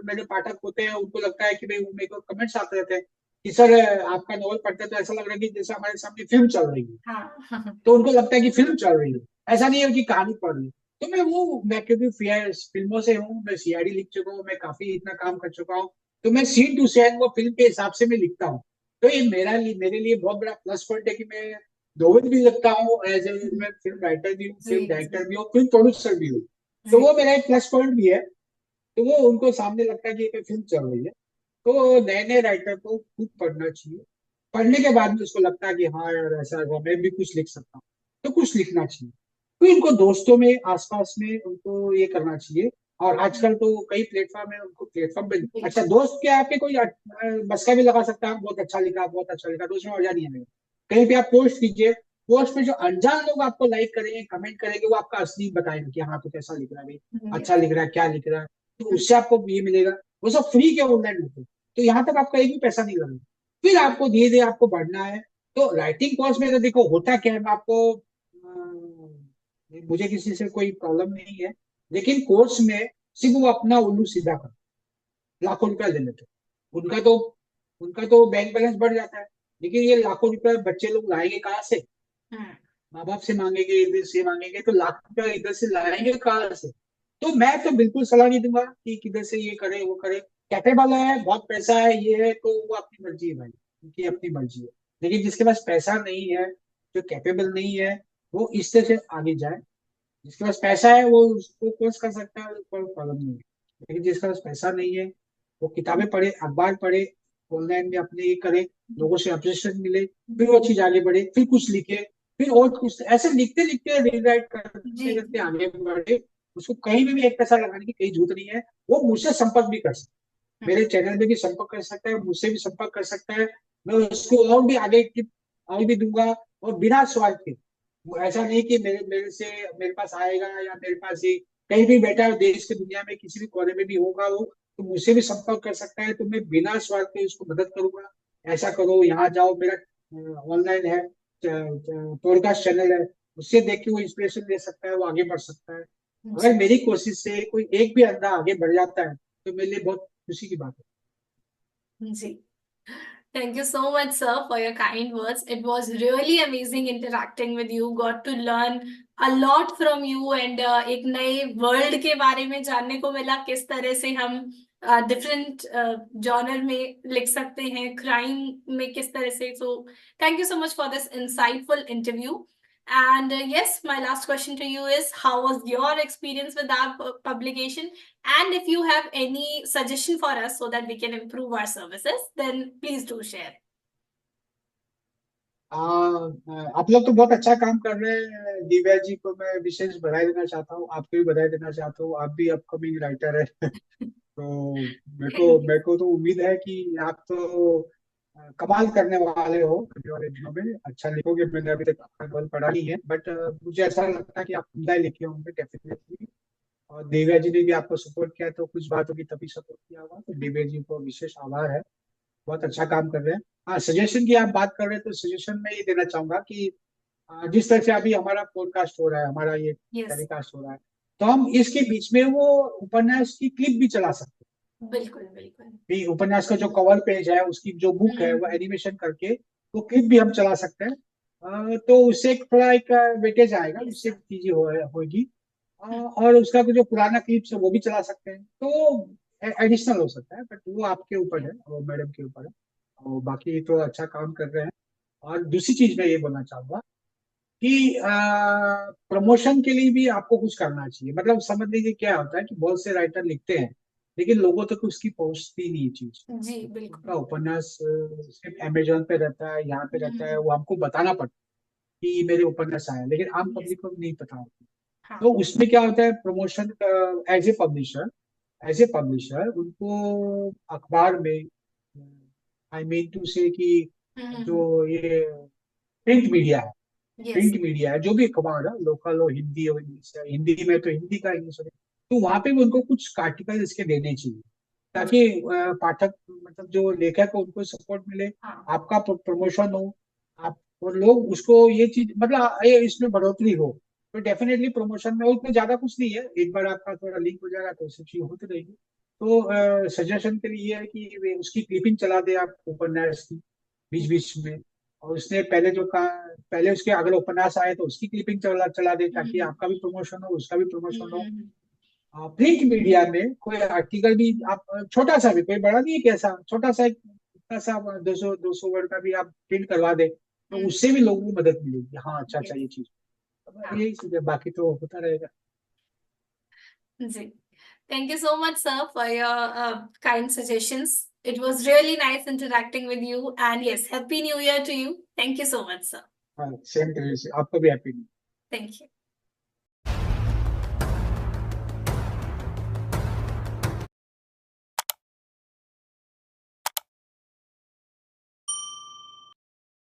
Speaker 2: मेरे पाठक होते हैं, उनको लगता है कि भाई वो मेरे को कमेंट्स आते रहते हैं कि सर आपका नॉवल पढ़ते हैं तो ऐसा लग रहा है कि जैसे हमारे सामने फिल्म चल रही है।
Speaker 1: हाँ.
Speaker 2: तो उनको लगता है कि फिल्म चल रही है, ऐसा नहीं है कि कहानी पढ़ रही है। तो मैं क्योंकि फिल्मों से हूँ, मैं सीआईडी लिख चुका हूँ, मैं काफी इतना काम कर चुका हूँ। तो मैं सीन टू सीन वो फिल्म के हिसाब से मैं लिखता हूँ। तो ये मेरे लिए बहुत बड़ा प्लस पॉइंट है कि मैं नॉवेल भी लिखता हूँ, एज ए मैं फिल्म राइटर भी हूँ, फिल्म
Speaker 1: जी, जी,
Speaker 2: डायरेक्टर भी हूँ, फिल्म प्रोड्यूसर भी हूँ। तो
Speaker 1: जी.
Speaker 2: वो मेरा एक प्लस पॉइंट भी है। तो वो उनको सामने लगता है कि ये फिल्म चल रही है। तो नए नए राइटर को खूब पढ़ना चाहिए। पढ़ने के बाद में उसको लगता है कि हाँ यार ऐसा है, मैं भी कुछ लिख सकता हूँ, तो कुछ लिखना चाहिए। तो इनको दोस्तों में, आसपास में उनको ये करना चाहिए। और आजकल तो कई प्लेटफॉर्म है, उनको प्लेटफॉर्म पे
Speaker 1: जी.
Speaker 2: अच्छा दोस्त के आपके कोई मस्का भी लगा सकता है, बहुत अच्छा लिखा, बहुत अच्छा लिखा, तो उसमें मजा नहीं आएगा। कहीं पे आप पोस्ट कीजिए, पोस्ट में जो अनजान लोग आपको लाइक करेंगे, कमेंट करेंगे, वो आपका असली बताएंगे कि हाँ तो कैसा लिख रहा है भाई,
Speaker 1: Yes.
Speaker 2: अच्छा लिख रहा है, क्या लिख रहा है। तो उससे आपको ये मिलेगा। वो सब फ्री के ऑनलाइन होते हैं, तो यहाँ तक आपका एक भी पैसा नहीं लगेगा। फिर आपको धीरे धीरे आपको बढ़ना है। तो राइटिंग कोर्स में तो देखो होता क्या है, मैं आपको मुझे किसी से कोई प्रॉब्लम नहीं है, लेकिन कोर्स में सिर्फ वो अपना उल्लू सीधा कर लाखों रुपया ले लेते हैं। उनका तो बैंक बैलेंस बढ़ जाता है, लेकिन ये लाखों रुपया बच्चे लोग लाएंगे कहाँ से। माँ बाप से मांगेंगे, इधर से मांगेंगे, तो लाख रुपया इधर से लाएंगे कहाँ से? तो मैं तो बिल्कुल सलाह नहीं दूंगा कि किधर से ये करे वो करे। कैपेबल है, बहुत पैसा है, ये है, तो वो अपनी मर्जी है भाई, उनकी अपनी मर्जी है। लेकिन जिसके पास पैसा नहीं है, जो कैपेबल नहीं है, वो इस तरह से आगे जाए। जिसके पास पैसा है वो उसको कोर्स कर सकता है, कोई प्रॉब्लम नहीं है। लेकिन जिसके पास पैसा नहीं है, वो किताबें पढ़े, अखबार पढ़े, ऑनलाइन में अपने ये करे, लोगों से अप्रिशिएशन मिले, फिर वो चीज आगे बढ़े, फिर कुछ लिखे, फिर और कुछ ऐसे लिखते लिखते रीराइट करते
Speaker 1: जी
Speaker 2: करते आगे बढ़े। उसको कहीं भी एक पैसा लगाने की कहीं जरूरत नहीं है। वो मुझसे संपर्क भी कर सकता है, मेरे चैनल में भी संपर्क कर सकता है, मुझसे भी संपर्क कर सकता है। मैं उसको और भी आगे टिप और भी दूंगा, और बिना स्वार्थ के। ऐसा नहीं कि मेरे पास आएगा, या मेरे पास ही कहीं भी बैठा है देश के दुनिया में किसी भी कोने में भी होगा वो, तो मुझसे भी संपर्क कर सकता है। तो मैं बिना स्वार्थ के उसको मदद करूंगा। ऐसा करो, यहाँ जाओ, मेरा ऑनलाइन है, पॉडकास्ट चैनल है, उससे देख के वो इंस्पिरेशन ले सकता है, वो आगे बढ़ सकता है। अगर
Speaker 1: जी
Speaker 2: मेरी कोशिश से कोई एक भी बंदा आगे बढ़ जाता है, तो मेरे लिए बहुत खुशी की बात है।
Speaker 1: जी Thank you so much, sir, for your kind words. It was really amazing interacting with you. Got to learn a lot from you and एक नए वर्ल्ड के बारे में जानने को मिला, किस तरह से हम डिफरेंट जॉनर में लिख सकते हैं, क्राइम में किस तरह से. So thank you so much for this insightful interview. And yes, my last question to you is, how was your experience with that publication? And if you have any suggestion for us so that we can improve our services, then please do share.
Speaker 2: आप लोग तो बहुत अच्छा काम कर रहे हैं। दिव्या जी को मैं विशेष बधाई देना चाहता हूँ, आपको भी बधाई देना चाहता हूँ। आप भी अपकमिंग राइटर है। तो
Speaker 1: Thank you.
Speaker 2: मेरे को तो उम्मीद है कि आप तो कमाल करने वाले हो आने वाले दिनों में, अच्छा लिखोगे। मैंने अभी तक आपका नॉवल पढ़ा नहीं है, बट मुझे ऐसा लगता है कि आप उम्दा लिखे होंगे डेफिनेटली। और दिव्या जी ने भी आपको सपोर्ट किया, तो कुछ बात होगी तभी सपोर्ट किया होगा। तो दिव्या जी को विशेष आभार है, बहुत अच्छा काम कर रहे हैं। हाँ, सजेशन की आप बात कर रहे हैं, तो सजेशन में ये देना चाहूंगा कि जिस तरह से अभी हमारा पॉडकास्ट हो रहा है, हमारा ये
Speaker 1: Yes.
Speaker 2: टेलीकास्ट हो रहा है, तो हम इसके बीच में वो उपन्यास की क्लिप भी चला सकते हैं।
Speaker 1: बिल्कुल बिल्कुल.
Speaker 2: भी उपन्यास का जो कवर पेज है, उसकी जो बुक है, वो एनिमेशन करके वो क्लिप भी हम चला सकते हैं। तो उससे एक थोड़ा एक वेटेज आएगा,
Speaker 1: Yes,
Speaker 2: उससे
Speaker 1: sir.
Speaker 2: चीजें होगी। और उसका जो पुराना क्लिप्स है वो भी चला सकते हैं, तो एडिशनल हो सकता है, बट वो आपके ऊपर
Speaker 1: Yeah.
Speaker 2: है और मैडम के ऊपर है। और बाकी तो अच्छा काम कर रहे हैं। और दूसरी चीज मैं ये बोलना चाहूंगा कि प्रमोशन के लिए भी आपको कुछ करना चाहिए। मतलब समझ लीजिए क्या होता है कि बहुत से राइटर लिखते हैं, लेकिन लोगों तक उसकी पहुंचती नहीं चीज।
Speaker 1: जी
Speaker 2: उनका
Speaker 1: बिल्कुल.
Speaker 2: उपन्यास सिर्फ अमेजोन पे रहता है, यहाँ पे रहता है, वो हमको बताना पड़ता है कि मेरे उपन्यास आया, लेकिन आम
Speaker 1: Yes.
Speaker 2: पब्लिक को नहीं पता होता।
Speaker 1: हाँ.
Speaker 2: तो उसमें क्या होता है, प्रमोशन एज ए पब्लिशर उनको अखबार में, आई मीन टू से कि जो ये प्रिंट मीडिया है,
Speaker 1: Yes.
Speaker 2: जो भी अखबार है, लोकल हो, हिंदी हो, इंग्लिश है, हिंदी में तो हिंदी का, इंग्लिश में, तो वहां पे भी उनको कुछ आर्टिकल इसके देने चाहिए, ताकि पाठक, मतलब जो लेखक है, उनको सपोर्ट मिले,
Speaker 1: हाँ.
Speaker 2: आपका प्रमोशन हो, आप और लोग उसको ये चीज, मतलब ये इसमें बढ़ोतरी हो। तो डेफिनेटली प्रमोशन में उतना ज्यादा कुछ नहीं है, एक बार आपका थोड़ा लिंक हो जाएगा तो सब चीज होती रहेगी। तो सजेशन के लिए ये है कि उसकी क्लिपिंग चला दे आप उपन्यास की बीच बीच में। और उसने पहले जो कहा, पहले उसके अगले उपन्यास आए तो उसकी क्लिपिंग चला चला दे, ताकि आपका भी प्रमोशन हो, उसका भी प्रमोशन हो। प्रिंट मीडिया में कोई आर्टिकल भी आप, छोटा सा भी, कोई बड़ा नहीं है, कैसा छोटा सा एक, इतना सा 200 वर्ड का भी आप प्रिंट करवा दे, तो उससे भी लोगों को मदद मिलेगी। हाँ, अच्छा अच्छा,
Speaker 1: Yes.
Speaker 2: ये चीज,
Speaker 1: हाँ.
Speaker 2: यही चीज है, बाकी तो होता रहेगा।
Speaker 1: जी. Thank you so much, sir, for your kind suggestions. It was really nice interacting with you. And yes, Happy New Year to you. Thank you so much, sir.
Speaker 2: हाँ, सेम टू यू, आपको भी हैप्पी।
Speaker 1: Thank you.